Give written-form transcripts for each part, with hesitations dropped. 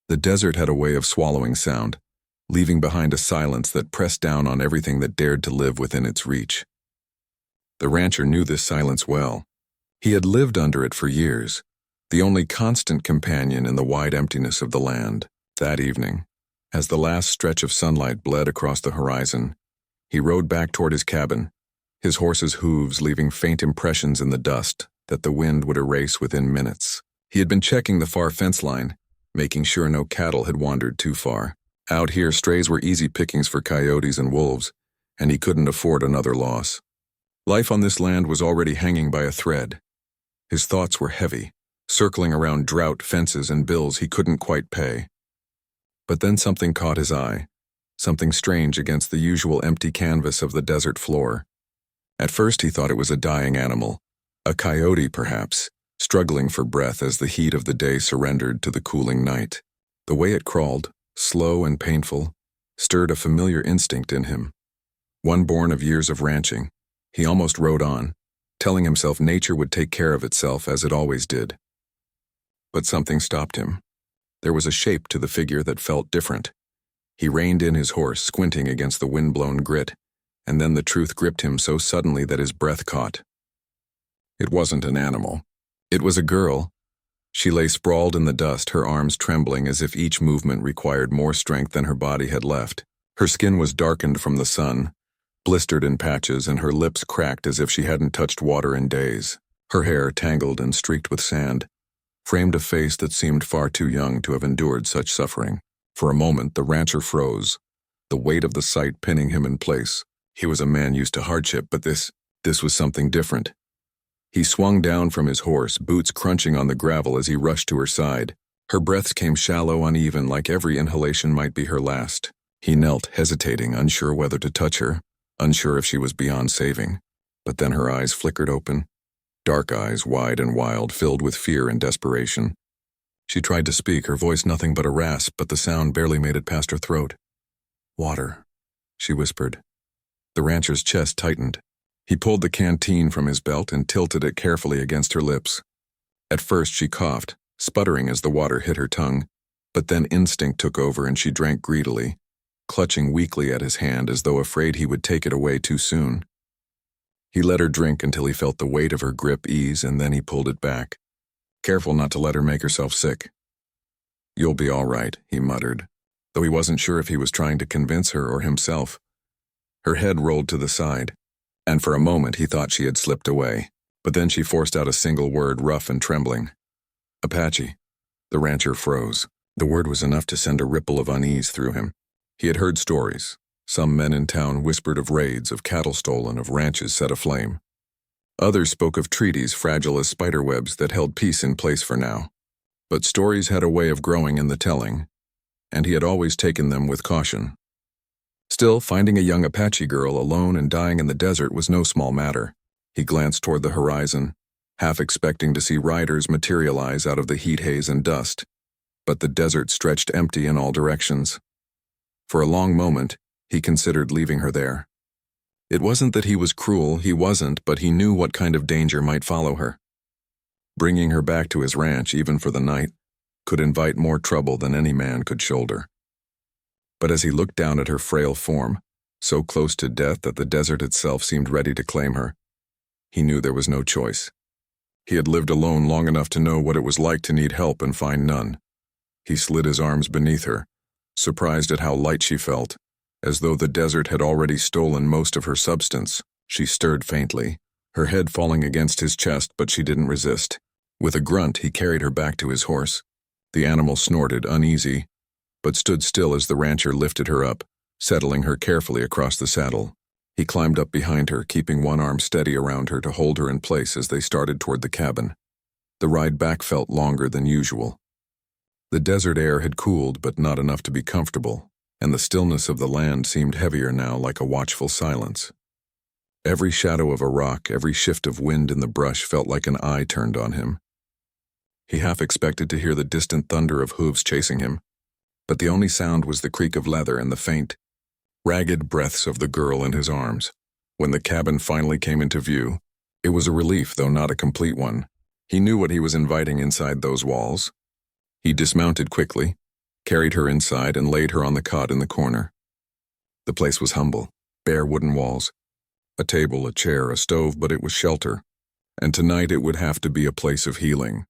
The desert had a way of swallowing sound, leaving behind a silence that pressed down on everything that dared to live within its reach. The rancher knew this silence well. He had lived under it for years, the only constant companion in the wide emptiness of the land. That evening, as the last stretch of sunlight bled across the horizon, he rode back toward his cabin, his horse's hooves leaving faint impressions in the dust that the wind would erase within minutes. He had been checking the far fence line, making sure no cattle had wandered too far. Out here, strays were easy pickings for coyotes and wolves, and he couldn't afford another loss. Life on this land was already hanging by a thread. His thoughts were heavy, circling around drought, fences, and bills he couldn't quite pay. But then something caught his eye, something strange against the usual empty canvas of the desert floor. At first he thought it was a dying animal, a coyote perhaps, struggling for breath as the heat of the day surrendered to the cooling night. The way it crawled, slow and painful, stirred a familiar instinct in him. One born of years of ranching, he almost rode on, telling himself nature would take care of itself as it always did. But something stopped him. There was a shape to the figure that felt different. He reined in his horse, squinting against the wind-blown grit, and then the truth gripped him so suddenly that his breath caught. It wasn't an animal. It was a girl. She lay sprawled in the dust, her arms trembling as if each movement required more strength than her body had left. Her skin was darkened from the sun, blistered in patches, and her lips cracked as if she hadn't touched water in days. Her hair, tangled and streaked with sand, framed a face that seemed far too young to have endured such suffering. For a moment, the rancher froze, the weight of the sight pinning him in place. He was a man used to hardship, but this was something different. He swung down from his horse, boots crunching on the gravel as he rushed to her side. Her breaths came shallow, uneven, like every inhalation might be her last. He knelt, hesitating, unsure whether to touch her, unsure if she was beyond saving. But then her eyes flickered open, dark eyes, wide and wild, filled with fear and desperation. She tried to speak, her voice nothing but a rasp, but the sound barely made it past her throat. "Water," she whispered. The rancher's chest tightened. He pulled the canteen from his belt and tilted it carefully against her lips. At first she coughed, sputtering as the water hit her tongue, but then instinct took over and she drank greedily, clutching weakly at his hand as though afraid he would take it away too soon. He let her drink until he felt the weight of her grip ease, and then he pulled it back, careful not to let her make herself sick. "You'll be all right," he muttered, though he wasn't sure if he was trying to convince her or himself. Her head rolled to the side, and for a moment he thought she had slipped away, but then she forced out a single word, rough and trembling. "Apache." The rancher froze. The word was enough to send a ripple of unease through him. He had heard stories. Some men in town whispered of raids, of cattle stolen, of ranches set aflame. Others spoke of treaties fragile as spiderwebs that held peace in place for now. But stories had a way of growing in the telling, and he had always taken them with caution. Still, finding a young Apache girl alone and dying in the desert was no small matter. He glanced toward the horizon, half expecting to see riders materialize out of the heat haze and dust. But the desert stretched empty in all directions. For a long moment, he considered leaving her there. It wasn't that he was cruel, he wasn't, but he knew what kind of danger might follow her. Bringing her back to his ranch, even for the night, could invite more trouble than any man could shoulder. But as he looked down at her frail form, so close to death that the desert itself seemed ready to claim her, he knew there was no choice. He had lived alone long enough to know what it was like to need help and find none. He slid his arms beneath her, surprised at how light she felt, as though the desert had already stolen most of her substance. She stirred faintly, her head falling against his chest, but she didn't resist. With a grunt, he carried her back to his horse. The animal snorted, uneasy, but stood still as the rancher lifted her up, settling her carefully across the saddle. He climbed up behind her, keeping one arm steady around her to hold her in place as they started toward the cabin. The ride back felt longer than usual. The desert air had cooled, but not enough to be comfortable, and the stillness of the land seemed heavier now, like a watchful silence. Every shadow of a rock, every shift of wind in the brush felt like an eye turned on him. He half expected to hear the distant thunder of hooves chasing him, but the only sound was the creak of leather and the faint, ragged breaths of the girl in his arms. When the cabin finally came into view, it was a relief, though not a complete one. He knew what he was inviting inside those walls. He dismounted quickly, carried her inside and laid her on the cot in the corner. The place was humble, bare wooden walls, a table, a chair, a stove, but it was shelter, and tonight it would have to be a place of healing.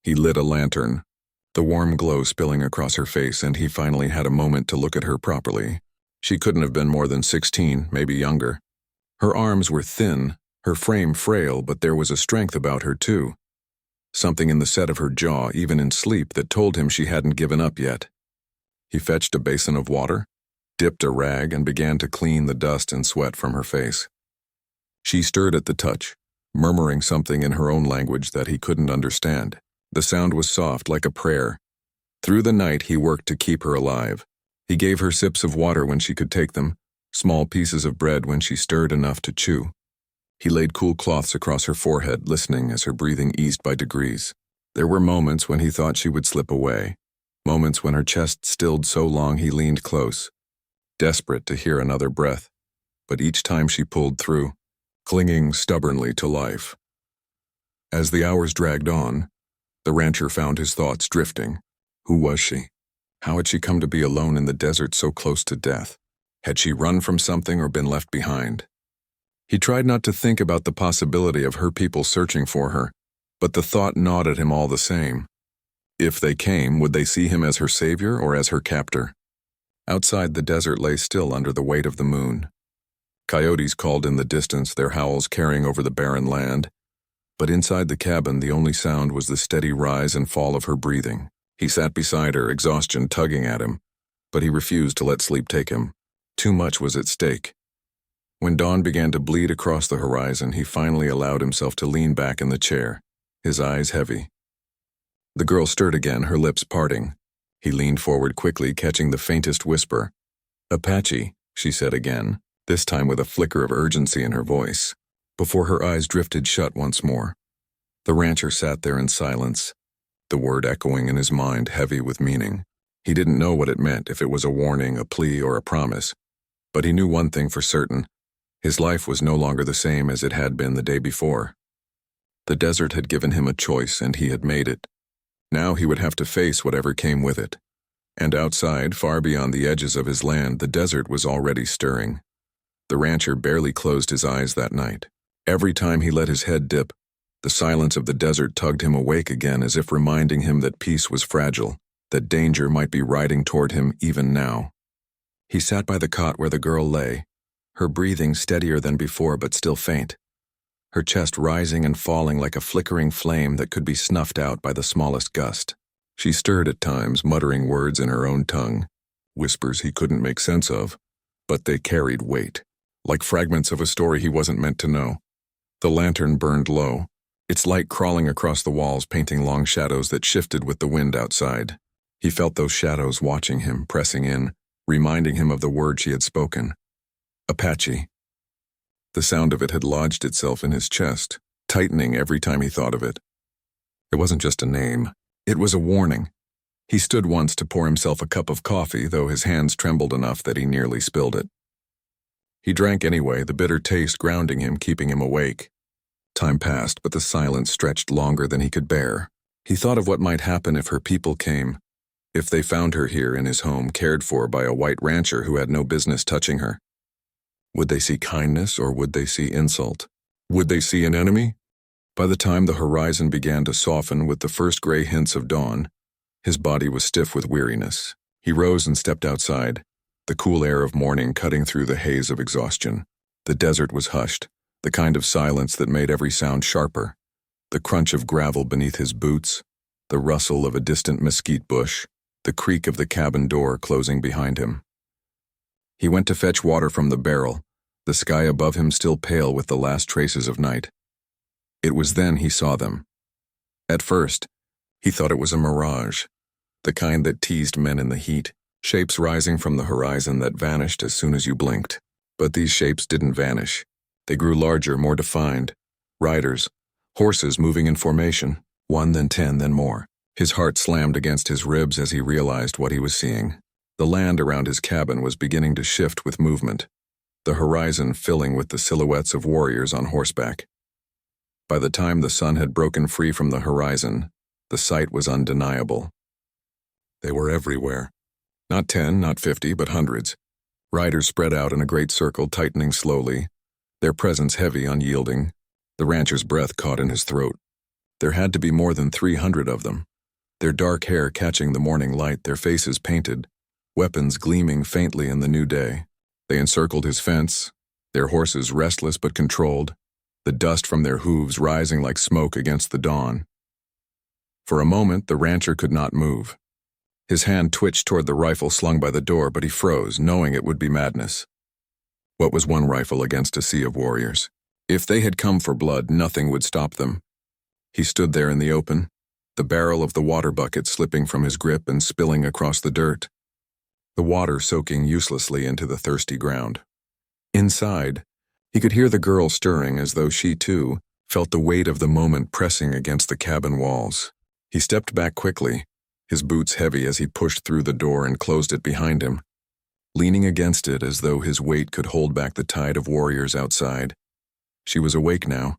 He lit a lantern, the warm glow spilling across her face, and he finally had a moment to look at her properly. She couldn't have been more than 16, maybe younger. Her arms were thin, her frame frail, but there was a strength about her too. Something in the set of her jaw, even in sleep, that told him she hadn't given up yet. He fetched a basin of water, dipped a rag, and began to clean the dust and sweat from her face. She stirred at the touch, murmuring something in her own language that he couldn't understand. The sound was soft, like a prayer. Through the night, he worked to keep her alive. He gave her sips of water when she could take them, small pieces of bread when she stirred enough to chew. He laid cool cloths across her forehead, listening as her breathing eased by degrees. There were moments when he thought she would slip away, moments when her chest stilled so long he leaned close, desperate to hear another breath, but each time she pulled through, clinging stubbornly to life. As the hours dragged on, the rancher found his thoughts drifting. Who was she? How had she come to be alone in the desert so close to death? Had she run from something or been left behind? He tried not to think about the possibility of her people searching for her, but the thought gnawed at him all the same. If they came, would they see him as her savior or as her captor? Outside, the desert lay still under the weight of the moon. Coyotes called in the distance, their howls carrying over the barren land. But inside the cabin, the only sound was the steady rise and fall of her breathing. He sat beside her, exhaustion tugging at him, but he refused to let sleep take him. Too much was at stake. When dawn began to bleed across the horizon, he finally allowed himself to lean back in the chair, his eyes heavy. The girl stirred again, her lips parting. He leaned forward quickly, catching the faintest whisper. "Apache," she said again, this time with a flicker of urgency in her voice, before her eyes drifted shut once more. The rancher sat there in silence, the word echoing in his mind, heavy with meaning. He didn't know what it meant, if it was a warning, a plea, or a promise, but he knew one thing for certain. His life was no longer the same as it had been the day before. The desert had given him a choice, and he had made it. Now he would have to face whatever came with it. And outside, far beyond the edges of his land, the desert was already stirring. The rancher barely closed his eyes that night. Every time he let his head dip, the silence of the desert tugged him awake again, as if reminding him that peace was fragile, that danger might be riding toward him even now. He sat by the cot where the girl lay, her breathing steadier than before but still faint, her chest rising and falling like a flickering flame that could be snuffed out by the smallest gust. She stirred at times, muttering words in her own tongue, whispers he couldn't make sense of, but they carried weight, like fragments of a story he wasn't meant to know. The lantern burned low, its light crawling across the walls, painting long shadows that shifted with the wind outside. He felt those shadows watching him, pressing in, reminding him of the word she had spoken. Apache. The sound of it had lodged itself in his chest, tightening every time he thought of it. It wasn't just a name. It was a warning. He stood once to pour himself a cup of coffee, though his hands trembled enough that he nearly spilled it. He drank anyway, the bitter taste grounding him, keeping him awake. Time passed, but the silence stretched longer than he could bear. He thought of what might happen if her people came, if they found her here in his home, cared for by a white rancher who had no business touching her. Would they see kindness or would they see insult? Would they see an enemy? By the time the horizon began to soften with the first gray hints of dawn, his body was stiff with weariness. He rose and stepped outside, the cool air of morning cutting through the haze of exhaustion. The desert was hushed, the kind of silence that made every sound sharper. The crunch of gravel beneath his boots, the rustle of a distant mesquite bush, the creak of the cabin door closing behind him. He went to fetch water from the barrel, the sky above him still pale with the last traces of night. It was then he saw them. At first, he thought it was a mirage, the kind that teased men in the heat, shapes rising from the horizon that vanished as soon as you blinked. But these shapes didn't vanish. They grew larger, more defined. Riders, horses moving in formation, one then 10, then more. His heart slammed against his ribs as he realized what he was seeing. The land around his cabin was beginning to shift with movement, the horizon filling with the silhouettes of warriors on horseback. By the time the sun had broken free from the horizon, the sight was undeniable. They were everywhere. Not 10, not 50, but hundreds. Riders spread out in a great circle, tightening slowly, their presence heavy, unyielding. The rancher's breath caught in his throat. There had to be more than 300 of them, their dark hair catching the morning light, their faces painted, weapons gleaming faintly in the new day. They encircled his fence, their horses restless but controlled, the dust from their hooves rising like smoke against the dawn. For a moment, the rancher could not move. His hand twitched toward the rifle slung by the door, but he froze, knowing it would be madness. What was one rifle against a sea of warriors? If they had come for blood, nothing would stop them. He stood there in the open, the barrel of the water bucket slipping from his grip and spilling across the dirt, the water soaking uselessly into the thirsty ground. Inside, he could hear the girl stirring as though she, too, felt the weight of the moment pressing against the cabin walls. He stepped back quickly, his boots heavy as he pushed through the door and closed it behind him, leaning against it as though his weight could hold back the tide of warriors outside. She was awake now,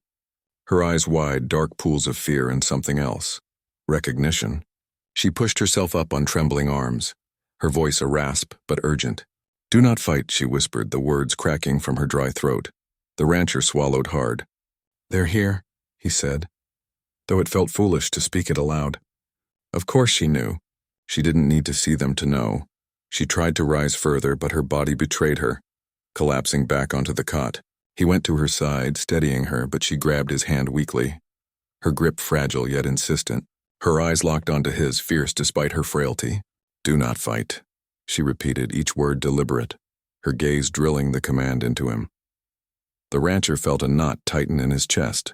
her eyes wide, dark pools of fear and something else. Recognition. She pushed herself up on trembling arms, her voice a rasp but urgent. "Do not fight," she whispered, the words cracking from her dry throat. The rancher swallowed hard. "They're here," he said, though it felt foolish to speak it aloud. Of course she knew. She didn't need to see them to know. She tried to rise further, but her body betrayed her, collapsing back onto the cot. He went to her side, steadying her, but she grabbed his hand weakly, her grip fragile yet insistent. Her eyes locked onto his, fierce despite her frailty. "Do not fight," she repeated, each word deliberate, her gaze drilling the command into him. The rancher felt a knot tighten in his chest.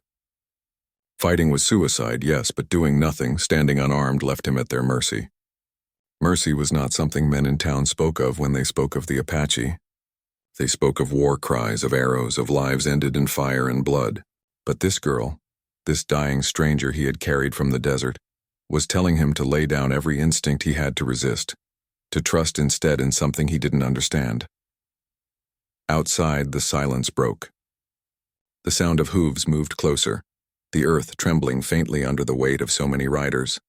Fighting was suicide, yes, but doing nothing, standing unarmed, left him at their mercy. Mercy was not something men in town spoke of when they spoke of the Apache. They spoke of war cries, of arrows, of lives ended in fire and blood. But this girl, this dying stranger he had carried from the desert, was telling him to lay down every instinct he had to resist, to trust instead in something he didn't understand. Outside, the silence broke. The sound of hooves moved closer, the earth trembling faintly under the weight of so many riders.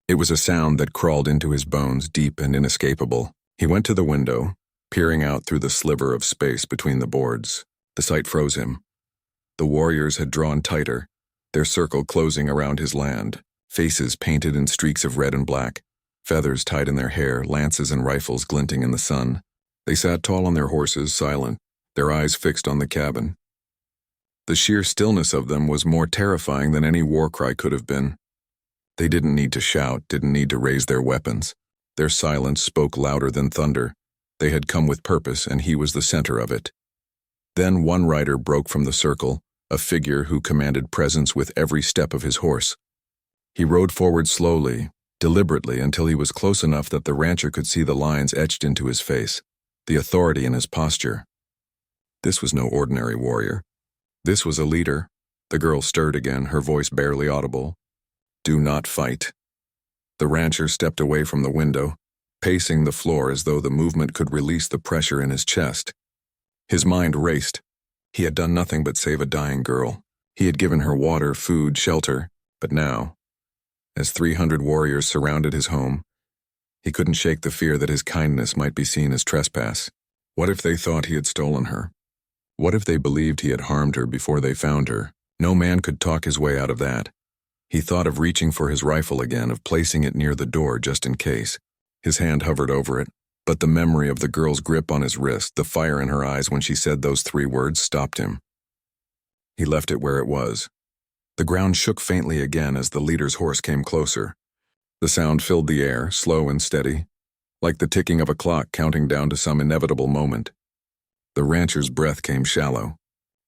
It was a sound that crawled into his bones, deep and inescapable. He went to the window, peering out through the sliver of space between the boards. The sight froze him. The warriors had drawn tighter, their circle closing around his land, faces painted in streaks of red and black, feathers tied in their hair, lances and rifles glinting in the sun. They sat tall on their horses, silent, their eyes fixed on the cabin. The sheer stillness of them was more terrifying than any war cry could have been. They didn't need to shout, didn't need to raise their weapons. Their silence spoke louder than thunder. They had come with purpose, and he was the center of it. Then one rider broke from the circle, a figure who commanded presence with every step of his horse. He rode forward slowly, deliberately, until he was close enough that the rancher could see the lines etched into his face, the authority in his posture. This was no ordinary warrior. This was a leader. The girl stirred again, her voice barely audible. "Do not fight." The rancher stepped away from the window, pacing the floor as though the movement could release the pressure in his chest. His mind raced. He had done nothing but save a dying girl. He had given her water, food, shelter. But now, as 300 warriors surrounded his home, he couldn't shake the fear that his kindness might be seen as trespass. What if they thought he had stolen her? What if they believed he had harmed her before they found her? No man could talk his way out of that. He thought of reaching for his rifle again, of placing it near the door just in case. His hand hovered over it, but the memory of the girl's grip on his wrist, the fire in her eyes when she said those 3 words, stopped him. He left it where it was. The ground shook faintly again as the leader's horse came closer. The sound filled the air, slow and steady, like the ticking of a clock counting down to some inevitable moment. The rancher's breath came shallow.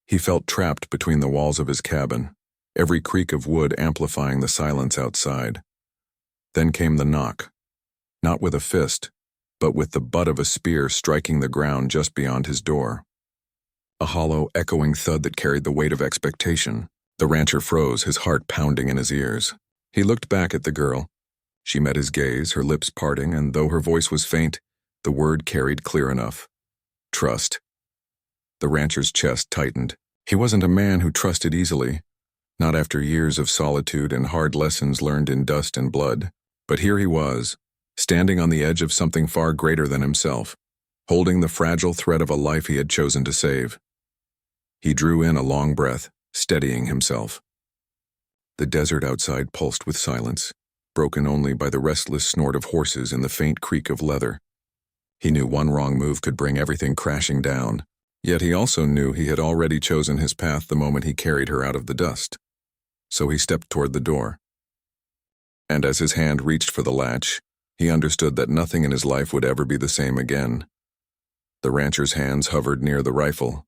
He felt trapped between the walls of his cabin, every creak of wood amplifying the silence outside. Then came the knock, not with a fist, but with the butt of a spear striking the ground just beyond his door. A hollow, echoing thud that carried the weight of expectation. The rancher froze, his heart pounding in his ears. He looked back at the girl. She met his gaze, her lips parting, and though her voice was faint, the word carried clear enough. Trust. The rancher's chest tightened. He wasn't a man who trusted easily, not after years of solitude and hard lessons learned in dust and blood. But here he was, standing on the edge of something far greater than himself, holding the fragile thread of a life he had chosen to save. He drew in a long breath, steadying himself. The desert outside pulsed with silence, broken only by the restless snort of horses and the faint creak of leather. He knew one wrong move could bring everything crashing down, yet he also knew he had already chosen his path the moment he carried her out of the dust. So he stepped toward the door. And as his hand reached for the latch, he understood that nothing in his life would ever be the same again. The rancher's hands hovered near the rifle,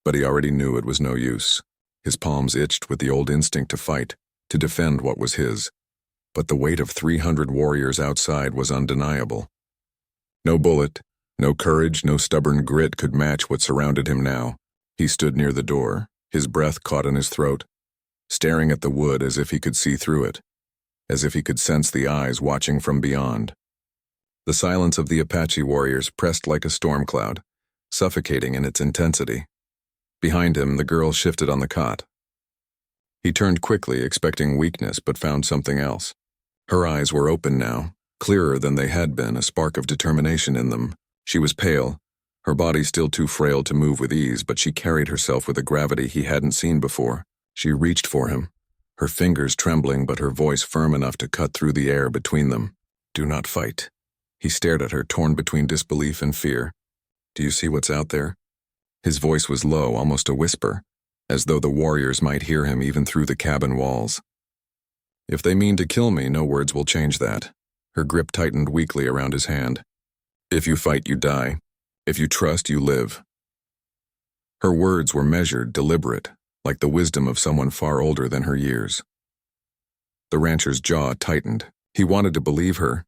but he already knew it was no use. His palms itched with the old instinct to fight, to defend what was his. But the weight of 300 warriors outside was undeniable. No bullet, no courage, no stubborn grit could match what surrounded him now. He stood near the door, his breath caught in his throat, staring at the wood as if he could see through it, as if he could sense the eyes watching from beyond. The silence of the Apache warriors pressed like a storm cloud, suffocating in its intensity. Behind him, the girl shifted on the cot. He turned quickly, expecting weakness, but found something else. Her eyes were open now, clearer than they had been, a spark of determination in them. She was pale, her body still too frail to move with ease, but she carried herself with a gravity he hadn't seen before. She reached for him, her fingers trembling but her voice firm enough to cut through the air between them. "Do not fight." He stared at her, torn between disbelief and fear. "Do you see what's out there?" His voice was low, almost a whisper, as though the warriors might hear him even through the cabin walls. "If they mean to kill me, no words will change that." Her grip tightened weakly around his hand. "If you fight, you die. If you trust, you live." Her words were measured, deliberate, like the wisdom of someone far older than her years. The rancher's jaw tightened. He wanted to believe her,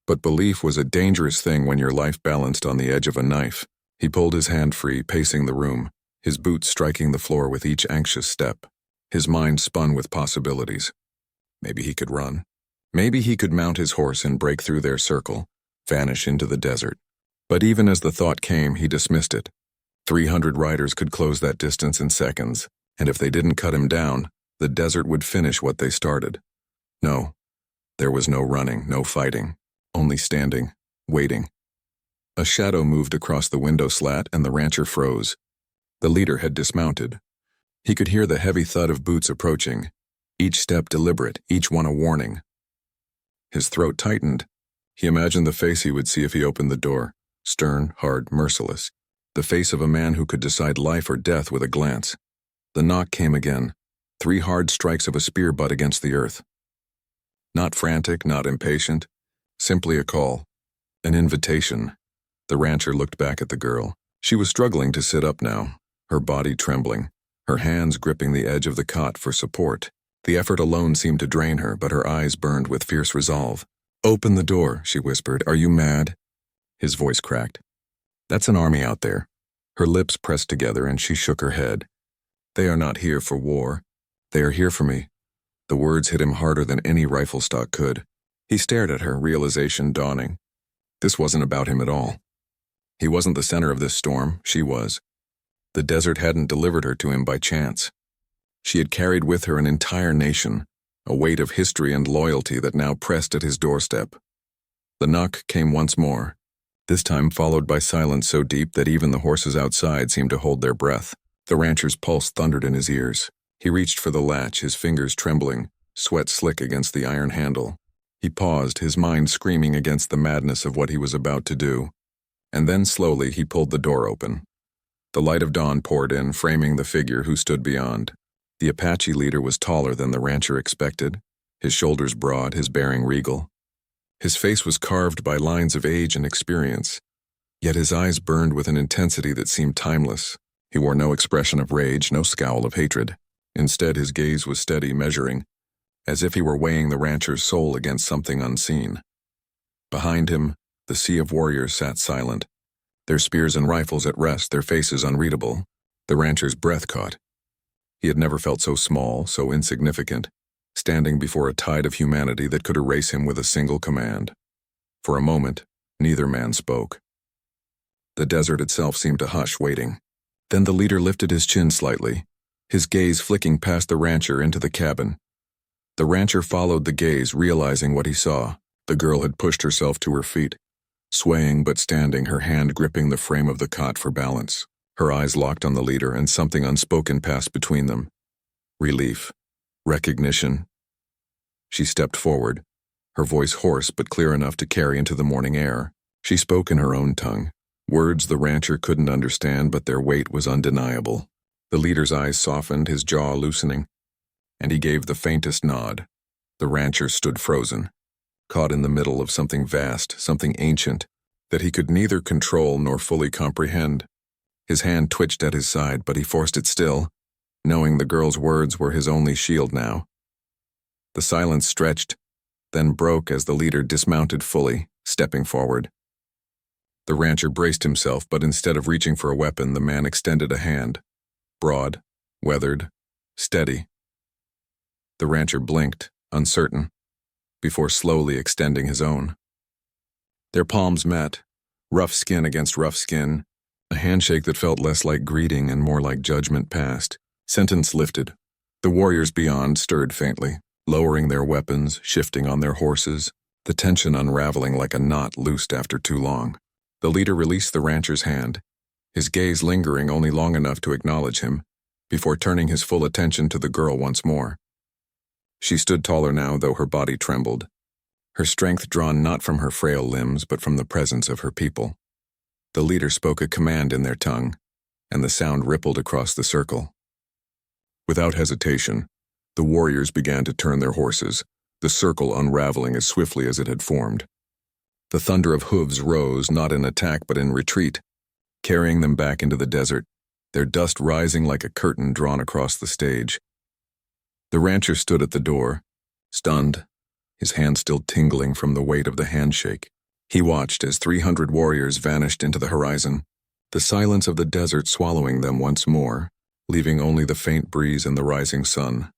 but belief was a dangerous thing when your life balanced on the edge of a knife. He pulled his hand free, pacing the room, his boots striking the floor with each anxious step. His mind spun with possibilities. Maybe he could run. Maybe he could mount his horse and break through their circle, vanish into the desert. But even as the thought came, he dismissed it. 300 riders could close that distance in seconds, and if they didn't cut him down, the desert would finish what they started. No, there was no running, no fighting, only standing, waiting. A shadow moved across the window slat and the rancher froze. The leader had dismounted. He could hear the heavy thud of boots approaching, each step deliberate, each one a warning. His throat tightened. He imagined the face he would see if he opened the door, stern, hard, merciless. The face of a man who could decide life or death with a glance. The knock came again, 3 hard strikes of a spear butt against the earth. Not frantic, not impatient, simply a call, an invitation. The rancher looked back at the girl. She was struggling to sit up now, her body trembling, her hands gripping the edge of the cot for support. The effort alone seemed to drain her, but her eyes burned with fierce resolve. "Open the door," she whispered. "Are you mad?" His voice cracked. "That's an army out there." Her lips pressed together and she shook her head. "They are not here for war. They are here for me." The words hit him harder than any rifle stock could. He stared at her, realization dawning. This wasn't about him at all. He wasn't the center of this storm, she was. The desert hadn't delivered her to him by chance. She had carried with her an entire nation, a weight of history and loyalty that now pressed at his doorstep. The knock came once more, this time followed by silence so deep that even the horses outside seemed to hold their breath. The rancher's pulse thundered in his ears. He reached for the latch, his fingers trembling, sweat slick against the iron handle. He paused, his mind screaming against the madness of what he was about to do. And then slowly he pulled the door open. The light of dawn poured in, framing the figure who stood beyond. The Apache leader was taller than the rancher expected, his shoulders broad, his bearing regal. His face was carved by lines of age and experience, yet his eyes burned with an intensity that seemed timeless. He wore no expression of rage, no scowl of hatred. Instead, his gaze was steady, measuring, as if he were weighing the rancher's soul against something unseen. Behind him, the sea of warriors sat silent, their spears and rifles at rest, their faces unreadable. The rancher's breath caught. He had never felt so small, so insignificant, standing before a tide of humanity that could erase him with a single command. For a moment, neither man spoke. The desert itself seemed to hush, waiting. Then the leader lifted his chin slightly, his gaze flicking past the rancher into the cabin. The rancher followed the gaze, realizing what he saw, The girl had pushed herself to her feet, swaying but standing, her hand gripping the frame of the cot for balance. Her eyes locked on the leader, and something unspoken passed between them. Relief. Recognition. She stepped forward, her voice hoarse but clear enough to carry into the morning air. She spoke in her own tongue, words the rancher couldn't understand, but their weight was undeniable. The leader's eyes softened, his jaw loosening, and he gave the faintest nod. The rancher stood frozen, caught in the middle of something vast, something ancient, that he could neither control nor fully comprehend. His hand twitched at his side, but he forced it still, knowing the girl's words were his only shield now. The silence stretched, then broke as the leader dismounted fully, stepping forward. The rancher braced himself, but instead of reaching for a weapon, the man extended a hand, broad, weathered, steady. The rancher blinked, uncertain, before slowly extending his own. Their palms met, rough skin against rough skin, a handshake that felt less like greeting and more like judgment passed. Sentence lifted. The warriors beyond stirred faintly, lowering their weapons, shifting on their horses, the tension unraveling like a knot loosed after too long. The leader released the rancher's hand, his gaze lingering only long enough to acknowledge him, before turning his full attention to the girl once more. She stood taller now, though her body trembled, her strength drawn not from her frail limbs but from the presence of her people. The leader spoke a command in their tongue, and the sound rippled across the circle. Without hesitation, the warriors began to turn their horses, the circle unraveling as swiftly as it had formed. The thunder of hooves rose, not in attack but in retreat, carrying them back into the desert, their dust rising like a curtain drawn across the stage. The rancher stood at the door, stunned, his hand still tingling from the weight of the handshake. He watched as 300 warriors vanished into the horizon, the silence of the desert swallowing them once more, leaving only the faint breeze and the rising sun.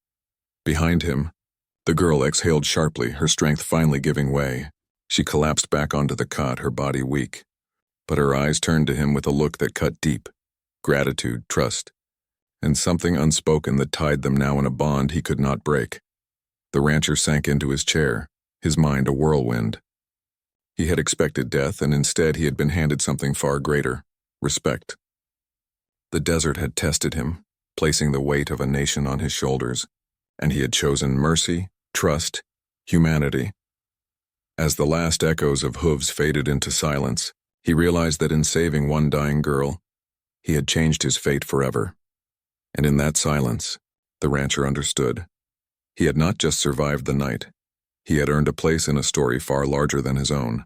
Behind him, the girl exhaled sharply, her strength finally giving way. She collapsed back onto the cot, her body weak, but her eyes turned to him with a look that cut deep, gratitude, trust, and something unspoken that tied them now in a bond he could not break. The rancher sank into his chair, his mind a whirlwind. He had expected death, and instead he had been handed something far greater, respect. The desert had tested him, placing the weight of a nation on his shoulders, and he had chosen mercy, trust, humanity. As the last echoes of hooves faded into silence, he realized that in saving one dying girl, he had changed his fate forever. And in that silence, the rancher understood. He had not just survived the night. He had earned a place in a story far larger than his own.